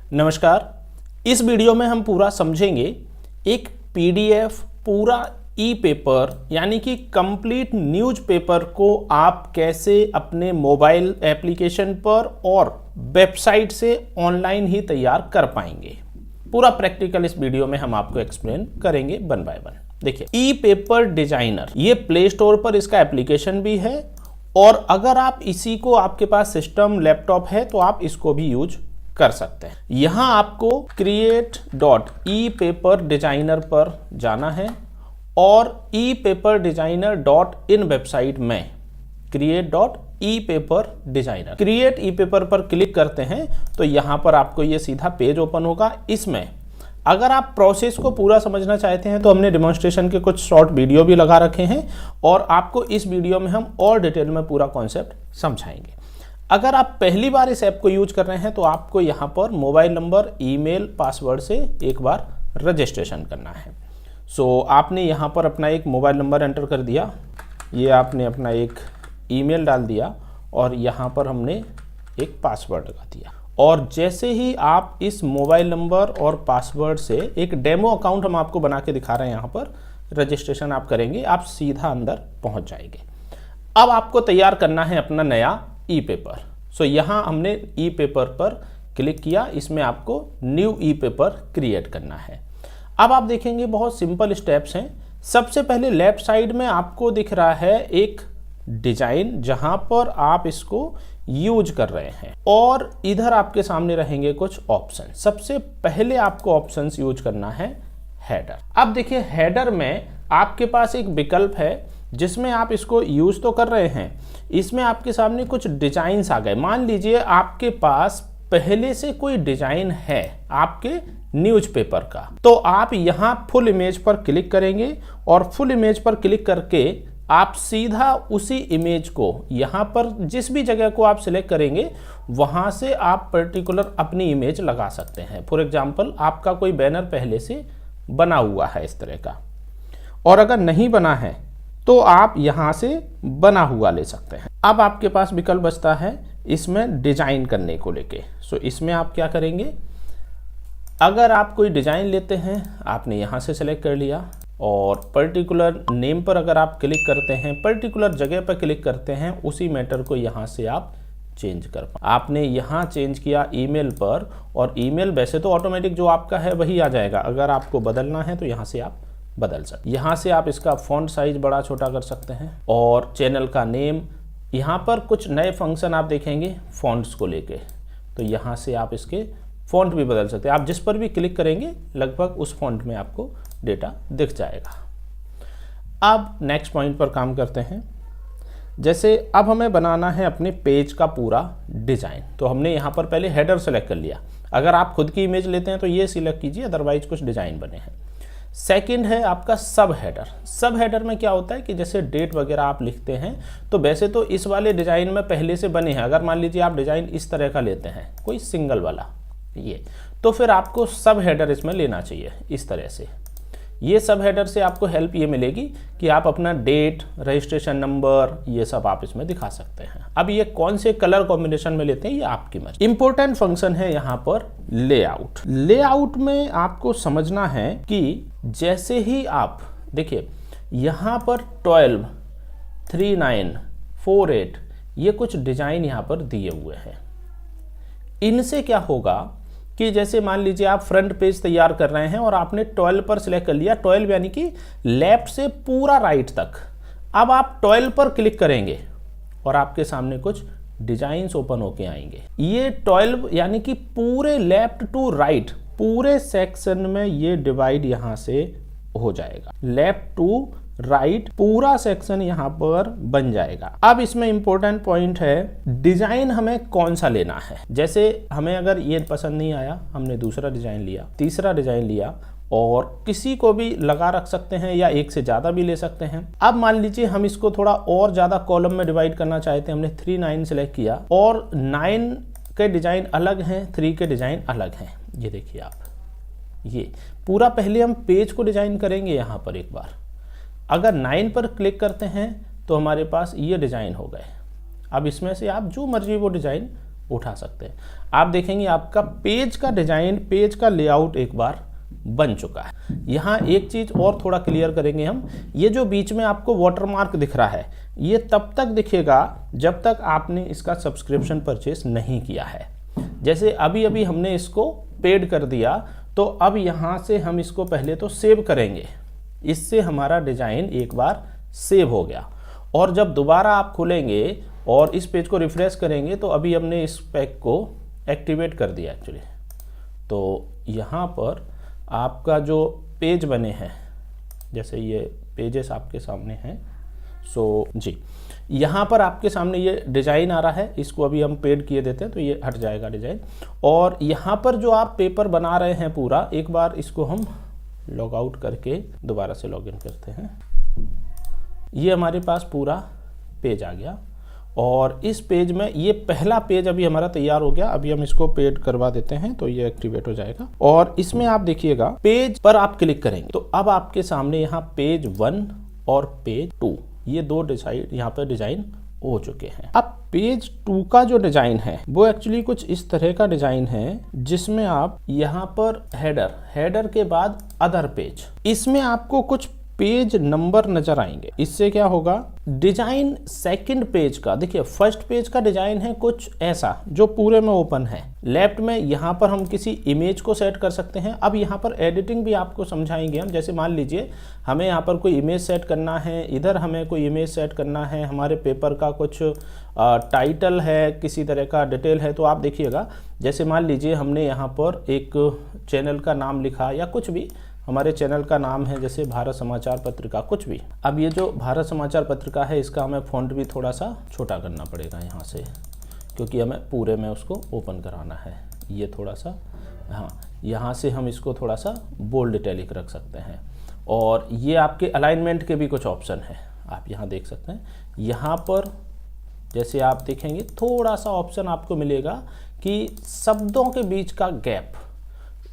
नमस्कार। इस वीडियो में हम पूरा समझेंगे एक पीडीएफ पूरा ई पेपर यानी कि कंप्लीट न्यूज़ पेपर को आप कैसे अपने मोबाइल एप्लीकेशन पर और वेबसाइट से ऑनलाइन ही तैयार कर पाएंगे। पूरा प्रैक्टिकल इस वीडियो में हम आपको एक्सप्लेन करेंगे वन बाय वन। देखिए, ई पेपर डिजाइनर ये प्ले स्टोर पर इसका एप्लीकेशन भी है और अगर आप इसी को आपके पास सिस्टम लैपटॉप है तो आप इसको भी यूज कर सकते हैं। यहां आपको create.epaperdesigner पर जाना है और epaperdesigner.in वेबसाइट में create.epaperdesigner क्रिएट ई पेपर पर क्लिक करते हैं तो यहां पर आपको ये सीधा पेज ओपन होगा। इसमें अगर आप प्रोसेस को पूरा समझना चाहते हैं तो हमने डेमोन्स्ट्रेशन के कुछ शॉर्ट वीडियो भी लगा रखे हैं और आपको इस वीडियो में हम और डिटेल में पूरा कॉन्सेप्ट समझाएंगे। अगर आप पहली बार इस ऐप को यूज कर रहे हैं तो आपको यहाँ पर मोबाइल नंबर, ईमेल, पासवर्ड से एक बार रजिस्ट्रेशन करना है। सो आपने यहाँ पर अपना एक मोबाइल नंबर एंटर कर दिया, ये आपने अपना एक ईमेल डाल दिया और यहाँ पर हमने एक पासवर्ड लगा दिया। और जैसे ही आप इस मोबाइल नंबर और पासवर्ड से एक डेमो अकाउंट हम आपको बना के दिखा रहे हैं, यहाँ पर रजिस्ट्रेशन आप करेंगे, आप सीधा अंदर पहुँच जाएंगे। अब आपको तैयार करना है अपना नया ई पेपर। सो यहाँ हमने ई पेपर पर क्लिक किया, इसमें आपको न्यू ई पेपर क्रिएट करना है। अब आप देखेंगे बहुत सिंपल स्टेप्स हैं। सबसे पहले लेफ्ट साइड में आपको दिख रहा है एक डिजाइन जहां पर आप इसको यूज कर रहे हैं और इधर आपके सामने रहेंगे कुछ ऑप्शन। सबसे पहले आपको ऑप्शंस यूज करना है हेडर। अब देखिए, हेडर में आपके पास एक विकल्प है जिसमें आप इसको यूज तो कर रहे हैं, इसमें आपके सामने कुछ डिजाइन्स आ गए। मान लीजिए आपके पास पहले से कोई डिजाइन है आपके न्यूज़पेपर का, तो आप यहां फुल इमेज पर क्लिक करेंगे और फुल इमेज पर क्लिक करके आप सीधा उसी इमेज को यहां पर जिस भी जगह को आप सिलेक्ट करेंगे वहां से आप पर्टिकुलर अपनी इमेज लगा सकते हैं। फॉर एग्जांपल, आपका कोई बैनर पहले से बना हुआ है इस तरह का, और अगर नहीं बना है तो आप यहां से बना हुआ ले सकते हैं। अब आपके पास विकल्प बचता है इसमें डिजाइन करने को लेके। सो इसमें आप क्या करेंगे, अगर आप कोई डिजाइन लेते हैं, आपने यहां से सेलेक्ट कर लिया और पर्टिकुलर नेम पर अगर आप क्लिक करते हैं, पर्टिकुलर जगह पर क्लिक करते हैं, उसी मैटर को यहां से आप चेंज कर पाए। आपने यहां चेंज किया ईमेल पर, और ईमेल वैसे तो ऑटोमेटिक जो आपका है वही आ जाएगा। अगर आपको बदलना है तो यहां से आप बदल सकते। यहाँ से आप इसका फॉन्ट साइज बड़ा छोटा कर सकते हैं और चैनल का नेम। यहाँ पर कुछ नए फंक्शन आप देखेंगे फॉन्ट्स को लेके, तो यहाँ से आप इसके फॉन्ट भी बदल सकते हैं। आप जिस पर भी क्लिक करेंगे लगभग उस फॉन्ट में आपको डेटा दिख जाएगा। अब नेक्स्ट पॉइंट पर काम करते हैं। जैसे अब हमें बनाना है अपने पेज का पूरा डिजाइन, तो हमने यहाँ पर पहले हेडर सेलेक्ट कर लिया। अगर आप खुद की इमेज लेते हैं तो ये सिलेक्ट कीजिए, अदरवाइज कुछ डिजाइन बने हैं। सेकंड है आपका सब हेडर। सब हेडर में क्या होता है कि जैसे डेट वगैरह आप लिखते हैं तो वैसे तो इस वाले डिजाइन में पहले से बने हैं। अगर मान लीजिए आप डिजाइन इस तरह का लेते हैं, कोई सिंगल वाला ये, तो फिर आपको सब हेडर इसमें लेना चाहिए इस तरह से। ये सब हेडर से आपको हेल्प ये मिलेगी कि आप अपना डेट, रजिस्ट्रेशन नंबर, ये सब आप इसमें दिखा सकते हैं। अब ये कौन से कलर कॉम्बिनेशन में लेते हैं ये आपकी मर्जी। इंपॉर्टेंट फंक्शन है यहाँ पर लेआउट। लेआउट में आपको समझना है कि जैसे ही आप देखिए यहाँ पर 12, 39, 48 ये कुछ डिजाइन यहाँ पर दिए हुए हैं। इनसे क्या होगा कि जैसे मान लीजिए आप फ्रंट पेज तैयार कर रहे हैं और आपने 12 पर सिलेक्ट कर लिया, 12 यानी कि लेफ्ट से पूरा राइट तक। अब आप 12 पर क्लिक करेंगे और आपके सामने कुछ डिजाइन्स ओपन होके आएंगे। ये 12 यानी कि पूरे लेफ्ट टू राइट पूरे सेक्शन में ये डिवाइड यहां से हो जाएगा। लेफ्ट टू राइट पूरा सेक्शन यहां पर बन जाएगा। अब इसमें इंपॉर्टेंट पॉइंट है डिजाइन हमें कौन सा लेना है। जैसे हमें अगर ये पसंद नहीं आया, हमने दूसरा डिजाइन लिया, तीसरा डिजाइन लिया, और किसी को भी लगा रख सकते हैं या एक से ज्यादा भी ले सकते हैं। अब मान लीजिए हम इसको थोड़ा और ज्यादा कॉलम में डिवाइड करना चाहते हैं, हमने 3, 9 सेलेक्ट किया और 9 के डिजाइन अलग हैं, 3 के डिजाइन अलग हैं। ये देखिए आप, ये पूरा पहले हम पेज को डिजाइन करेंगे। यहाँ पर एक बार अगर 9 पर क्लिक करते हैं तो हमारे पास ये डिजाइन हो गए। अब इसमें से आप जो मर्जी वो डिजाइन उठा सकते हैं। आप देखेंगे आपका पेज का डिजाइन, पेज का लेआउट एक बार बन चुका है। यहाँ एक चीज और थोड़ा क्लियर करेंगे हम, ये जो बीच में आपको वाटरमार्क दिख रहा है ये तब तक दिखेगा जब तक आपने इसका सब्सक्रिप्शन परचेस नहीं किया है। जैसे अभी अभी हमने इसको पेड कर दिया, तो अब यहाँ से हम इसको पहले तो सेव करेंगे, इससे हमारा डिजाइन एक बार सेव हो गया। और जब दोबारा आप खोलेंगे और इस पेज को रिफ्रेश करेंगे तो अभी हमने इस पैक को एक्टिवेट कर दिया एक्चुअली। तो यहाँ पर आपका जो पेज बने हैं, जैसे ये पेजेस आपके सामने हैं, सो जी यहाँ पर आपके सामने ये डिज़ाइन आ रहा है, इसको अभी हम पेड किए देते हैं तो ये हट जाएगा डिज़ाइन। और यहाँ पर जो आप पेपर बना रहे हैं पूरा, एक बार इसको हम लॉग आउट करके दोबारा से लॉग इन करते हैं। ये हमारे पास पूरा पेज आ गया और इस पेज में ये पहला पेज अभी हमारा तैयार हो गया। अभी हम इसको पेड करवा देते हैं तो ये एक्टिवेट हो जाएगा। और इसमें आप देखिएगा पेज पर आप क्लिक करेंगे तो अब आपके सामने यहाँ पेज 1 और पेज 2 ये दो डिजाइन यहाँ पर डिजाइन हो चुके हैं। अब पेज 2 का जो डिजाइन है वो एक्चुअली कुछ इस तरह का डिजाइन है, जिसमें आप यहाँ पर हेडर के बाद अदर पेज, इसमें आपको कुछ पेज नंबर नजर आएंगे। इससे क्या होगा, डिजाइन सेकंड पेज का, देखिए फर्स्ट पेज का डिजाइन है कुछ ऐसा जो पूरे में ओपन है। लेफ्ट में यहाँ पर हम किसी इमेज को सेट कर सकते हैं। अब यहाँ पर एडिटिंग भी आपको समझाएंगे हम। जैसे मान लीजिए हमें यहाँ पर कोई इमेज सेट करना है, इधर हमें कोई इमेज सेट करना है, हमारे पेपर का कुछ टाइटल है, किसी तरह का डिटेल है। तो आप देखिएगा, जैसे मान लीजिए हमने यहाँ पर एक चैनल का नाम लिखा या कुछ भी, हमारे चैनल का नाम है जैसे भारत समाचार पत्रिका, कुछ भी। अब ये जो भारत समाचार पत्रिका है इसका हमें फ़ॉन्ट भी थोड़ा सा छोटा करना पड़ेगा यहाँ से, क्योंकि हमें पूरे में उसको ओपन कराना है। ये थोड़ा सा, हाँ, यहाँ से हम इसको थोड़ा सा बोल्ड इटैलिक रख सकते हैं। और ये आपके अलाइनमेंट के भी कुछ ऑप्शन हैं, आप यहाँ देख सकते हैं। यहाँ पर जैसे आप देखेंगे थोड़ा सा ऑप्शन आपको मिलेगा कि शब्दों के बीच का गैप।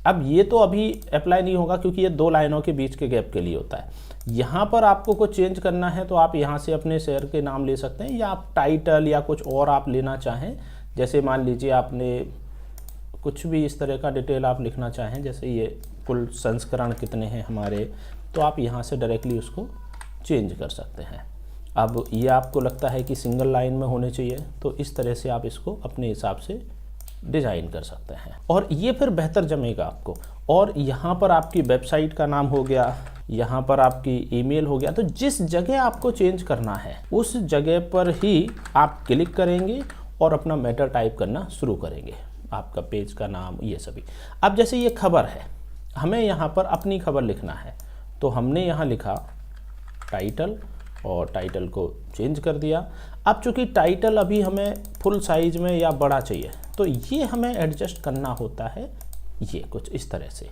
अब ये तो अभी अप्लाई नहीं होगा क्योंकि ये 2 लाइनों के बीच के गैप के लिए होता है। यहाँ पर आपको कुछ चेंज करना है तो आप यहाँ से अपने शहर के नाम ले सकते हैं, या आप टाइटल या कुछ और आप लेना चाहें। जैसे मान लीजिए आपने कुछ भी इस तरह का डिटेल आप लिखना चाहें, जैसे ये कुल संस्करण कितने हैं हमारे, तो आप यहाँ से डायरेक्टली उसको चेंज कर सकते हैं। अब ये आपको लगता है कि सिंगल लाइन में होने चाहिए, तो इस तरह से आप इसको अपने हिसाब से डिज़ाइन कर सकते हैं और ये फिर बेहतर जमेगा आपको। और यहाँ पर आपकी वेबसाइट का नाम हो गया, यहाँ पर आपकी ईमेल हो गया। तो जिस जगह आपको चेंज करना है उस जगह पर ही आप क्लिक करेंगे और अपना मैटर टाइप करना शुरू करेंगे, आपका पेज का नाम, ये सभी। अब जैसे ये खबर है, हमें यहाँ पर अपनी खबर लिखना है, तो हमने यहाँ लिखा टाइटल और टाइटल को चेंज कर दिया। अब चूँकि टाइटल अभी हमें फुल साइज में या बड़ा चाहिए, तो ये हमें एडजस्ट करना होता है, ये कुछ इस तरह से।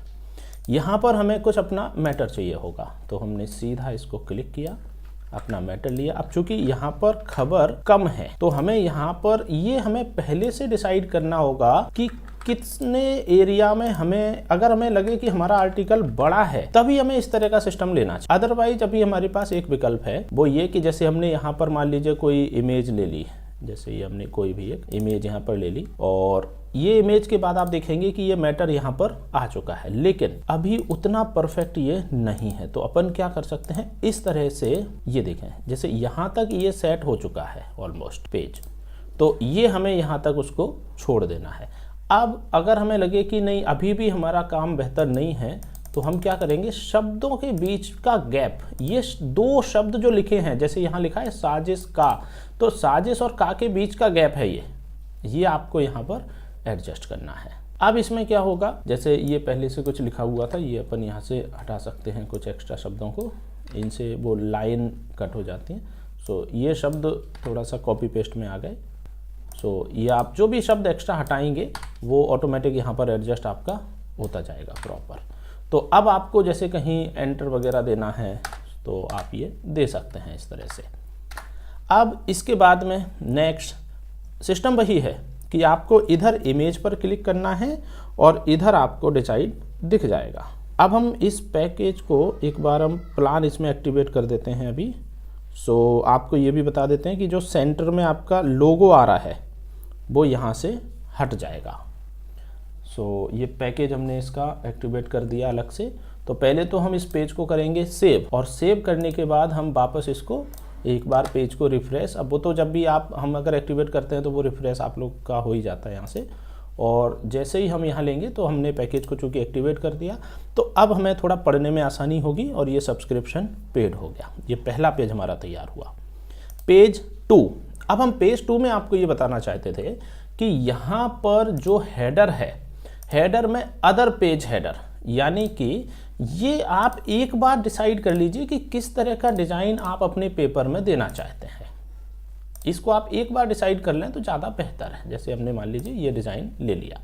यहाँ पर हमें कुछ अपना मैटर चाहिए होगा, तो हमने सीधा इसको क्लिक किया, अपना मैटर लिया। अब चूंकि यहाँ पर खबर कम है तो हमें यहाँ पर ये हमें पहले से डिसाइड करना होगा कि कितने एरिया में हमें, अगर हमें लगे कि हमारा आर्टिकल बड़ा है तभी हमें इस तरह का सिस्टम लेना चाहिए। अदरवाइज अभी हमारे पास एक विकल्प है, वो ये कि जैसे हमने यहाँ पर मान लीजिए कोई इमेज ले ली, जैसे ये हमने कोई भी एक इमेज यहाँ पर ले ली और ये इमेज के बाद आप देखेंगे कि ये मैटर यहाँ पर आ चुका है, लेकिन अभी उतना परफेक्ट ये नहीं है। तो अपन क्या कर सकते हैं, इस तरह से ये देखें, जैसे यहाँ तक ये सेट हो चुका है ऑलमोस्ट पेज, तो ये हमें यहाँ तक उसको छोड़ देना है। अब अगर हमें लगे कि नहीं अभी भी हमारा काम बेहतर नहीं है, तो हम क्या करेंगे, शब्दों के बीच का गैप, ये 2 शब्द जो लिखे हैं, जैसे यहाँ लिखा है साजिश का, तो साजिश और का के बीच का गैप है ये आपको यहाँ पर एडजस्ट करना है। अब इसमें क्या होगा, जैसे ये पहले से कुछ लिखा हुआ था, ये अपन यहाँ से हटा सकते हैं कुछ एक्स्ट्रा शब्दों को, इनसे वो लाइन कट हो जाती है। सो ये शब्द थोड़ा सा कॉपी पेस्ट में आ गए। सो ये आप जो भी शब्द एक्स्ट्रा हटाएंगे वो ऑटोमेटिक यहाँ पर एडजस्ट आपका होता जाएगा प्रॉपर। तो अब आपको जैसे कहीं एंटर वगैरह देना है तो आप ये दे सकते हैं इस तरह से। अब इसके बाद में नेक्स्ट सिस्टम वही है कि आपको इधर इमेज पर क्लिक करना है और इधर आपको डिजाइन दिख जाएगा। अब हम इस पैकेज को एक बार हम प्लान इसमें एक्टिवेट कर देते हैं अभी। सो आपको ये भी बता देते हैं कि जो सेंटर में आपका लोगो आ रहा है वो यहाँ से हट जाएगा। सो ये पैकेज हमने इसका एक्टिवेट कर दिया अलग से। तो पहले तो हम इस पेज को करेंगे सेव, और सेव करने के बाद हम वापस इसको एक बार पेज को रिफ्रेश, अब वो तो जब भी हम अगर एक्टिवेट करते हैं तो वो रिफ्रेश आप लोग का हो ही जाता है यहाँ से। और जैसे ही हम यहाँ लेंगे तो हमने पैकेज को चूँकि एक्टिवेट कर दिया, तो अब हमें थोड़ा पढ़ने में आसानी होगी और ये सब्सक्रिप्शन पेड हो गया। ये पहला पेज हमारा तैयार हुआ। पेज 2, अब हम पेज 2 में आपको ये बताना चाहते थे कि यहाँ पर जो हेडर है, हेडर में अदर पेज हेडर, यानी कि ये आप एक बार डिसाइड कर लीजिए कि किस तरह का डिज़ाइन आप अपने पेपर में देना चाहते हैं। इसको आप एक बार डिसाइड कर लें तो ज़्यादा बेहतर है। जैसे हमने मान लीजिए ये डिज़ाइन ले लिया।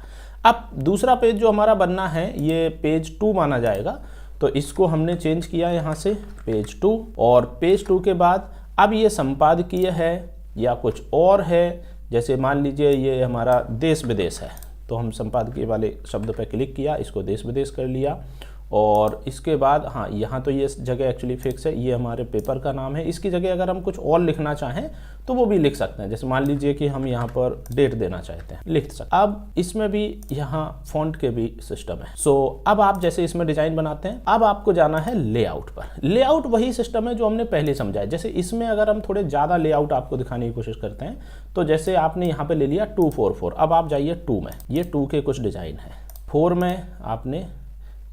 अब दूसरा पेज जो हमारा बनना है ये पेज 2 माना जाएगा, तो इसको हमने चेंज किया यहाँ से पेज 2, और पेज 2 के बाद अब ये संपादकीय है या कुछ और है। जैसे मान लीजिए ये हमारा देश विदेश है, तो हम संपादकीय वाले शब्द पर क्लिक किया, इसको देश विदेश कर लिया। और इसके बाद हाँ, यहाँ तो ये जगह एक्चुअली फिक्स है, ये हमारे पेपर का नाम है। इसकी जगह अगर हम कुछ और लिखना चाहें तो वो भी लिख सकते हैं। जैसे मान लीजिए कि हम यहाँ पर डेट देना चाहते हैं, लिख सकते हैं। अब इसमें भी यहाँ फॉन्ट के भी सिस्टम है। सो अब आप जैसे इसमें डिजाइन बनाते हैं, अब आपको जाना है लेआउट पर। लेआउट वही सिस्टम है जो हमने पहले समझा है। जैसे इसमें अगर हम थोड़े ज़्यादा लेआउट आपको दिखाने की कोशिश करते हैं, तो जैसे आपने यहाँ पे ले लिया 244, अब आप जाइए 2 में, ये 2 के कुछ डिजाइन है। 4 में आपने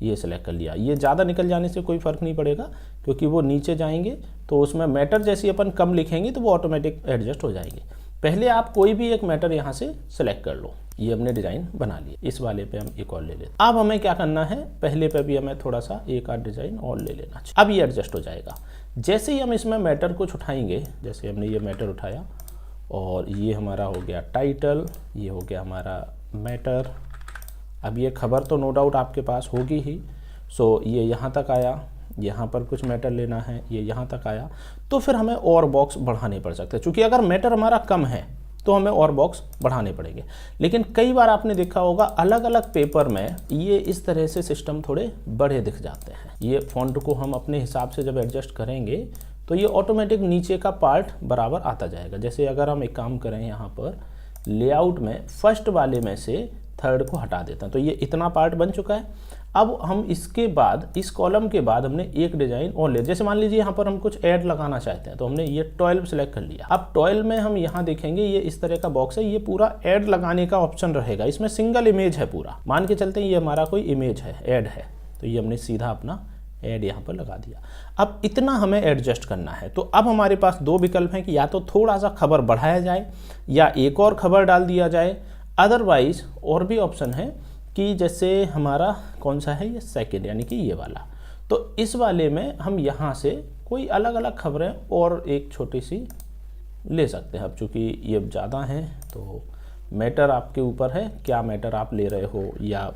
ये सिलेक्ट कर लिया। ये ज़्यादा निकल जाने से कोई फ़र्क नहीं पड़ेगा, क्योंकि वो नीचे जाएंगे तो उसमें मैटर जैसे अपन कम लिखेंगे तो वो ऑटोमेटिक एडजस्ट हो जाएंगे। पहले आप कोई भी एक मैटर यहाँ से सिलेक्ट कर लो। ये हमने डिज़ाइन बना लिया। इस वाले पे हम एक और ले लेते हैं। अब हमें क्या करना है, पहले पे भी हमें थोड़ा सा एक आध डिज़ाइन और ले लेना चाहिए। अब ये एडजस्ट हो जाएगा। जैसे ही हम इसमें मैटर कुछ उठाएंगे, जैसे हमने ये मैटर उठाया और ये हमारा हो गया टाइटल, ये हो गया हमारा मैटर। अब ये खबर तो नो डाउट आपके पास होगी ही। सो ये यहाँ तक आया, यहाँ पर कुछ मैटर लेना है, ये यहाँ तक आया, तो फिर हमें और बॉक्स बढ़ाने पड़ सकते हैं। क्योंकि अगर मैटर हमारा कम है तो हमें और बॉक्स बढ़ाने पड़ेंगे। लेकिन कई बार आपने देखा होगा अलग अलग पेपर में ये इस तरह से सिस्टम थोड़े बड़े दिख जाते हैं। ये फॉन्ट को हम अपने हिसाब से जब एडजस्ट करेंगे तो ये ऑटोमेटिक नीचे का पार्ट बराबर आता जाएगा। जैसे अगर हम एक काम करें, यहाँ पर लेआउट में फर्स्ट वाले में से थर्ड को हटा देता है, तो ये इतना पार्ट बन चुका है। अब हम इसके बाद इस कॉलम के बाद हमने एक डिज़ाइन और ले, जैसे मान लीजिए यहाँ पर हम कुछ ऐड लगाना चाहते हैं, तो हमने ये 12 सेलेक्ट कर लिया। अब 12 में हम यहाँ देखेंगे ये इस तरह का बॉक्स है, ये पूरा ऐड लगाने का ऑप्शन रहेगा। इसमें सिंगल इमेज है पूरा, मान के चलते हैं ये हमारा कोई इमेज है, ऐड है, तो ये हमने सीधा अपना ऐड यहाँ पर लगा दिया। अब इतना हमें एडजस्ट करना है। तो अब हमारे पास दो विकल्प हैं कि या तो थोड़ा सा खबर बढ़ाया जाए या एक और खबर डाल दिया जाए। अदरवाइज और भी ऑप्शन है कि जैसे हमारा कौन सा है, ये सेकंड, यानी कि ये वाला। तो इस वाले में हम यहाँ से कोई अलग अलग खबरें और एक छोटी सी ले सकते हैं। अब चूँकि ये ज़्यादा हैं तो मैटर आपके ऊपर है, क्या मैटर आप ले रहे हो या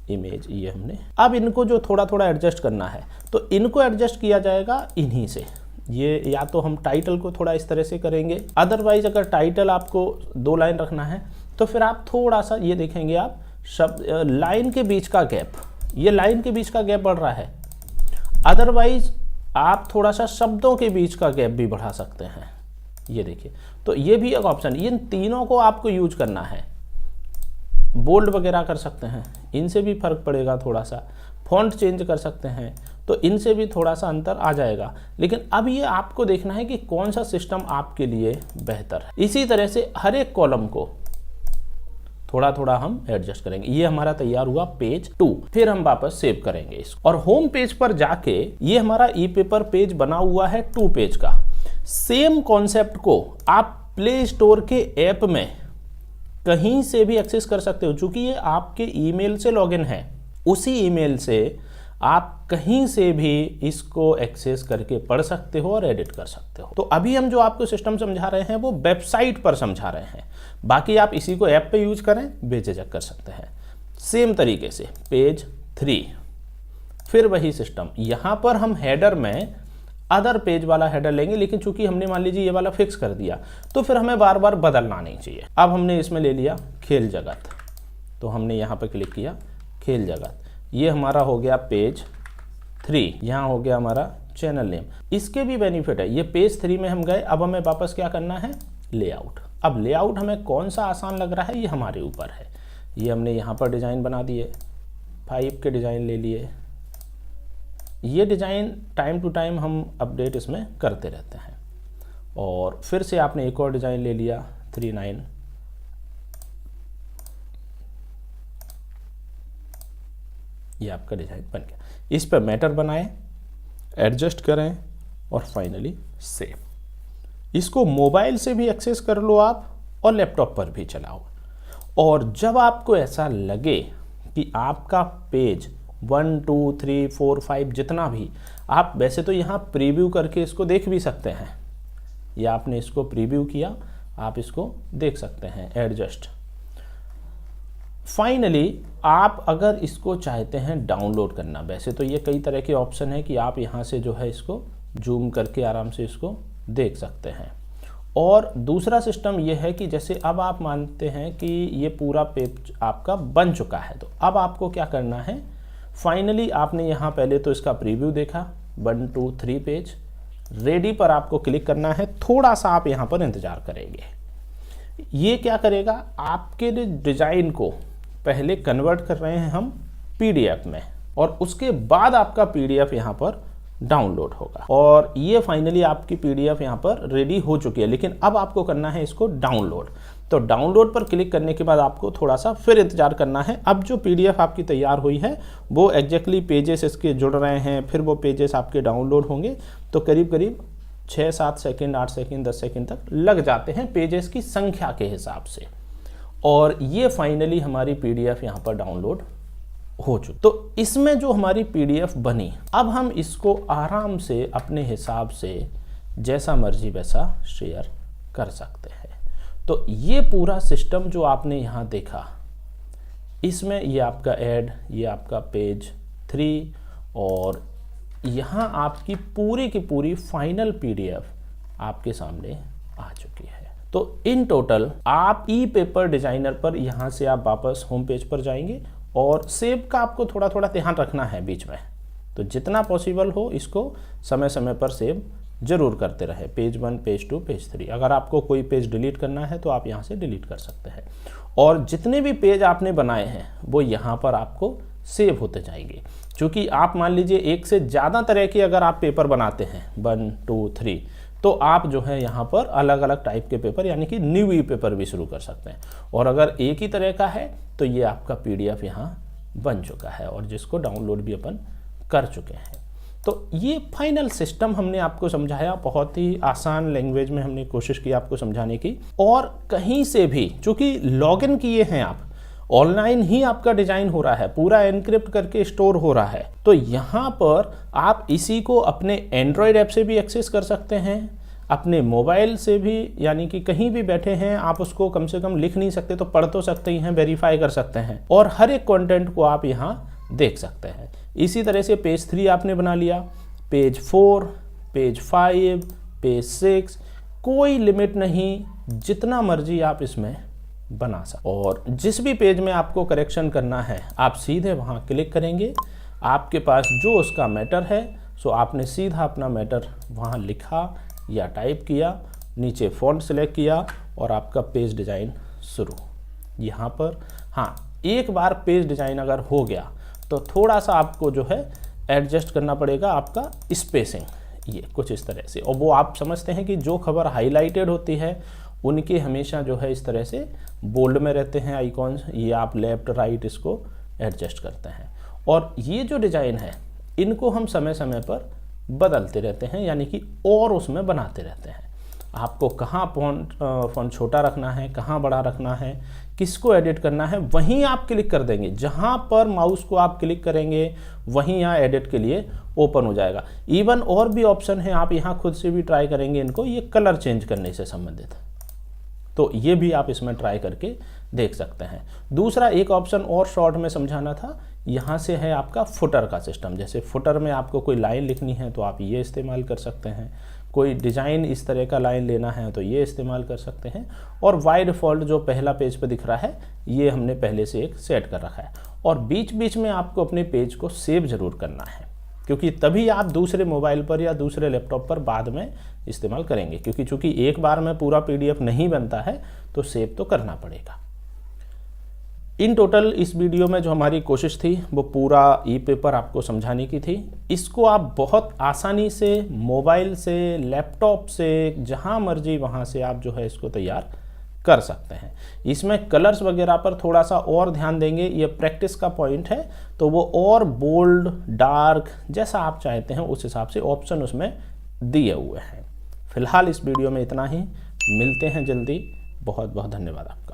इमेज, ये हमने। अब इनको जो थोड़ा थोड़ा एडजस्ट करना है तो इनको एडजस्ट किया जाएगा इन्हीं से। ये या तो हम टाइटल को थोड़ा इस तरह से करेंगे, अदरवाइज अगर टाइटल आपको 2 लाइन रखना है तो फिर आप थोड़ा सा ये देखेंगे आप शब्द लाइन के बीच का गैप, ये लाइन के बीच का गैप बढ़ रहा है। अदरवाइज आप थोड़ा सा शब्दों के बीच का गैप भी बढ़ा सकते हैं, ये देखिए। तो ये भी एक ऑप्शन, इन तीनों को आपको यूज करना है। बोल्ड वगैरह कर सकते हैं, इनसे भी फर्क पड़ेगा थोड़ा सा। फॉन्ट चेंज कर सकते हैं, तो इनसे भी थोड़ा सा अंतर आ जाएगा। लेकिन अब ये आपको देखना है कि कौन सा सिस्टम आपके लिए बेहतर है। इसी तरह से हर एक कॉलम को थोड़ा थोड़ा हम एडजस्ट करेंगे। ये हमारा तैयार हुआ पेज 2। फिर हम वापस सेव करेंगे इसको और होम पेज पर जाके ये हमारा ई पेपर पेज बना हुआ है 2 पेज का। सेम कॉन्सेप्ट को आप प्ले स्टोर के ऐप में कहीं से भी एक्सेस कर सकते हो। चूंकि ये आपके ईमेल से लॉगिन है, उसी ईमेल से आप कहीं से भी इसको एक्सेस करके पढ़ सकते हो और एडिट कर सकते हो। तो अभी हम जो आपको सिस्टम समझा रहे हैं वो वेबसाइट पर समझा रहे हैं, बाकी आप इसी को ऐप पे यूज करें, बेझिझक कर सकते हैं। सेम तरीके से पेज 3, फिर वही सिस्टम। यहाँ पर हम हेडर में अदर पेज वाला हेडर लेंगे, लेकिन चूंकि हमने मान लीजिए ये वाला फिक्स कर दिया तो फिर हमें बार बार बदलना नहीं चाहिए। अब हमने इसमें ले लिया खेल जगत, तो हमने यहाँ पर क्लिक किया खेल जगत। ये हमारा हो गया पेज 3, यहाँ हो गया हमारा चैनल नेम। इसके भी बेनिफिट है, ये पेज 3 में हम गए। अब हमें वापस क्या करना है, लेआउट। अब लेआउट हमें कौन सा आसान लग रहा है ये हमारे ऊपर है। ये हमने यहाँ पर डिज़ाइन बना दिए, 5 के डिज़ाइन ले लिए। ये डिज़ाइन टाइम टू टाइम हम अपडेट इसमें करते रहते हैं। और फिर से आपने एक और डिज़ाइन ले लिया 3-9, ये आपका डिज़ाइन बन गया। इस पर मैटर बनाएं, एडजस्ट करें और फाइनली सेव। इसको मोबाइल से भी एक्सेस कर लो आप और लैपटॉप पर भी चलाओ। और जब आपको ऐसा लगे कि आपका पेज 1 2 3 4 5 जितना भी, आप वैसे तो यहाँ प्रीव्यू करके इसको देख भी सकते हैं, या आपने इसको प्रीव्यू किया, आप इसको देख सकते हैं एडजस्ट। फाइनली आप अगर इसको चाहते हैं डाउनलोड करना, वैसे तो ये कई तरह के ऑप्शन है कि आप यहाँ से जो है इसको जूम करके आराम से इसको देख सकते हैं। और दूसरा सिस्टम ये है कि जैसे अब आप मानते हैं कि ये पूरा पेज आपका बन चुका है, तो अब आपको क्या करना है, फाइनली आपने यहाँ पहले तो इसका प्रीव्यू देखा 1 2 3 पेज, रेडी पर आपको क्लिक करना है। थोड़ा सा आप यहाँ पर इंतज़ार करेंगे। ये क्या करेगा, आपके डिज़ाइन को पहले कन्वर्ट कर रहे हैं हम पीडीएफ में, और उसके बाद आपका पीडीएफ यहाँ पर डाउनलोड होगा। और ये फाइनली आपकी पीडीएफ यहाँ पर रेडी हो चुकी है, लेकिन अब आपको करना है इसको डाउनलोड। तो डाउनलोड पर क्लिक करने के बाद आपको थोड़ा सा फिर इंतजार करना है। अब जो पीडीएफ आपकी तैयार हुई है वो एग्जैक्टली पेजेस इसके जुड़ रहे हैं, फिर वो पेजेस आपके डाउनलोड होंगे। तो करीब करीब 6-7 सेकेंड, 8 सेकेंड, 10 सेकेंड तक लग जाते हैं पेजेस की संख्या के हिसाब से। और ये फाइनली हमारी पीडीएफ यहाँ पर डाउनलोड हो चुकी। तो इसमें जो हमारी पीडीएफ बनी, अब हम इसको आराम से अपने हिसाब से जैसा मर्जी वैसा शेयर कर सकते हैं। तो ये पूरा सिस्टम जो आपने यहाँ देखा, इसमें ये आपका ऐड, ये आपका पेज 3, और यहाँ आपकी पूरी की पूरी फाइनल पीडीएफ आपके सामने आ चुकी है। तो इन टोटल आप ई पेपर डिज़ाइनर पर यहाँ से आप वापस होम पेज पर जाएंगे, और सेव का आपको थोड़ा थोड़ा ध्यान रखना है बीच में। तो जितना पॉसिबल हो इसको समय समय पर सेव जरूर करते रहे, पेज 1, पेज 2, पेज 3। अगर आपको कोई पेज डिलीट करना है तो आप यहाँ से डिलीट कर सकते हैं। और जितने भी पेज आपने बनाए हैं वो यहाँ पर आपको सेव होते जाएंगे। क्योंकि आप मान लीजिए एक से ज़्यादा तरह के अगर आप पेपर बनाते हैं 1 2 3, तो आप जो है यहाँ पर अलग अलग टाइप के पेपर यानी कि न्यू ई पेपर भी शुरू कर सकते हैं। और अगर एक ही तरह का है तो ये आपका पीडीएफ यहाँ बन चुका है, और जिसको डाउनलोड भी अपन कर चुके हैं। तो ये फाइनल सिस्टम हमने आपको समझाया, बहुत ही आसान लैंग्वेज में हमने कोशिश की आपको समझाने की। और कहीं से भी, चूँकि लॉगिन किए हैं आप, ऑनलाइन ही आपका डिजाइन हो रहा है, पूरा एनक्रिप्ट करके स्टोर हो रहा है, तो यहाँ पर आप इसी को अपने एंड्रॉयड ऐप से भी एक्सेस कर सकते हैं, अपने मोबाइल से भी, यानी कि कहीं भी बैठे हैं आप उसको कम से कम लिख नहीं सकते तो पढ़ तो सकते ही हैं, वेरीफाई कर सकते हैं, और हर एक कंटेंट को आप यहाँ देख सकते हैं। इसी तरह से पेज 3 आपने बना लिया, पेज 4, पेज 5, पेज 6, कोई लिमिट नहीं, जितना मर्जी आप इसमें बना सकते। और जिस भी पेज में आपको करेक्शन करना है आप सीधे वहाँ क्लिक करेंगे, आपके पास जो उसका मैटर है, सो आपने सीधा अपना मैटर वहाँ लिखा या टाइप किया, नीचे फॉन्ट सेलेक्ट किया, और आपका पेज डिज़ाइन शुरू। यहाँ पर हाँ, एक बार पेज डिज़ाइन अगर हो गया तो थोड़ा सा आपको जो है एडजस्ट करना पड़ेगा आपका स्पेसिंग, ये कुछ इस तरह से। और वो आप समझते हैं कि जो खबर हाईलाइटेड होती है उनके हमेशा जो है इस तरह से बोल्ड में रहते हैं आइकॉन्स, ये आप लेफ्ट राइट इसको एडजस्ट करते हैं। और ये जो डिज़ाइन है इनको हम समय समय पर बदलते रहते हैं, यानी कि और उसमें बनाते रहते हैं। आपको कहाँ फ़ॉन्ट छोटा रखना है, कहाँ बड़ा रखना है, किसको एडिट करना है, वहीं आप क्लिक कर देंगे। जहाँ पर माउस को आप क्लिक करेंगे वहीं यहाँ एडिट के लिए ओपन हो जाएगा। इवन और भी ऑप्शन है, आप यहाँ खुद से भी ट्राई करेंगे इनको, ये कलर चेंज करने से संबंधित है, तो ये भी आप इसमें ट्राई करके देख सकते हैं। दूसरा एक ऑप्शन और शॉर्ट में समझाना था, यहाँ से है आपका फुटर का सिस्टम। जैसे फुटर में आपको कोई लाइन लिखनी है तो आप ये इस्तेमाल कर सकते हैं, कोई डिज़ाइन इस तरह का लाइन लेना है तो ये इस्तेमाल कर सकते हैं। और बाय डिफ़ॉल्ट जो पहला पेज पे दिख रहा है ये हमने पहले से एक सेट कर रखा है। और बीच बीच में आपको अपने पेज को सेव ज़रूर करना है। क्योंकि तभी आप दूसरे मोबाइल पर या दूसरे लैपटॉप पर बाद में इस्तेमाल करेंगे, क्योंकि चूंकि एक बार में पूरा PDF नहीं बनता है तो सेव तो करना पड़ेगा। इन टोटल इस वीडियो में जो हमारी कोशिश थी वो पूरा ई-पेपर आपको समझाने की थी। इसको आप बहुत आसानी से मोबाइल से, लैपटॉप से, जहां मर्जी वहां से आप जो है इसको तैयार कर सकते हैं। इसमें कलर्स वगैरह पर थोड़ा सा और ध्यान देंगे, ये प्रैक्टिस का पॉइंट है, तो वो और बोल्ड, डार्क जैसा आप चाहते हैं उस हिसाब से ऑप्शन उसमें दिए हुए हैं। फिलहाल इस वीडियो में इतना ही, मिलते हैं जल्दी। बहुत बहुत धन्यवाद।